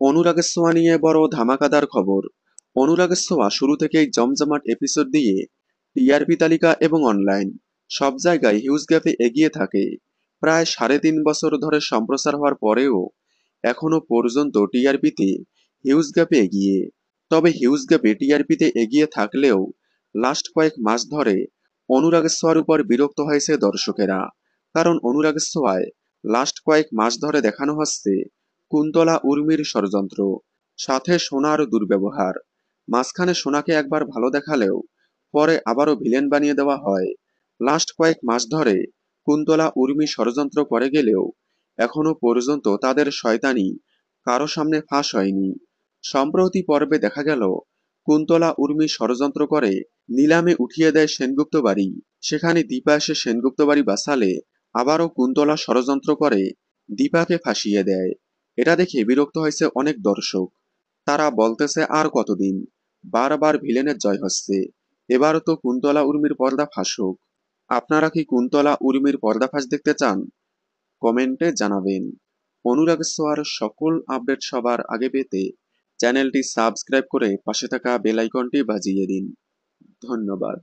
অনুরাগের ছোঁয়া নিয়ে বড় ধামাকাদার খবর। অনুরাগের ছোঁয়া শুরু থেকেই জমজমাট এপিসোড দিয়ে টিআরপি তালিকা এবং অনলাইন সব জায়গায় হিউজ গ্যাপে এগিয়ে থাকে। প্রায় 3.5 বছর ধরে সম্প্রচার হওয়ার পরেও এখনো পর্যন্ত টিআরপিতে হিউজ গ্যাপে এগিয়ে। তবে হিউজ গ্যাপে টিআরপিতে এগিয়ে থাকলেও লাস্ট কয়েক মাস ধরে অনুরাগের ছোঁয়ার উপর বিরক্ত হয়েছে দর্শকেরা। কারণ অনুরাগের ছোঁয়ায় লাস্ট কয়েক মাস ধরে দেখানো হচ্ছে কুন্তলা উর্মির ষড়যন্ত্র, সাথে সোনার দুর্ব্যবহার। মাঝখানে সোনাকে একবার ভালো দেখালেও পরে আবারও ভিলেন বানিয়ে দেওয়া হয়। লাস্ট কয়েক মাস ধরে কুন্তলা উর্মি ষড়যন্ত্র করে গেলেও এখনো পর্যন্ত তাদের শয়তানি কারো সামনে ফাঁস হয়নি। সম্প্রতি পর্বে দেখা গেল কুন্তলা উর্মি ষড়যন্ত্র করে নিলামে উঠিয়ে দেয় সেনগুপ্ত বাড়ি। সেখানে দীপা এসে সেনগুপ্ত বাড়ি বাঁচালে আবারও কুন্তলা ষড়যন্ত্র করে দীপাকে ফাঁসিয়ে দেয়। এটা দেখে বিরক্ত হয়েছে অনেক দর্শক। তারা বলতেছে আর কতদিন, বারবার ভিলেনের জয় হচ্ছে, এবারও তো কুন্তলা উর্মির পর্দা ফাঁসুক। আপনারা কি কুন্তলা উর্মির পর্দাফাঁস দেখতে চান? কমেন্টে জানাবেন। অনুরাগ ছোঁয়ার সকল আপডেট সবার আগে পেতে চ্যানেলটি সাবস্ক্রাইব করে পাশে থাকা বেল আইকনটি বাজিয়ে দিন। ধন্যবাদ।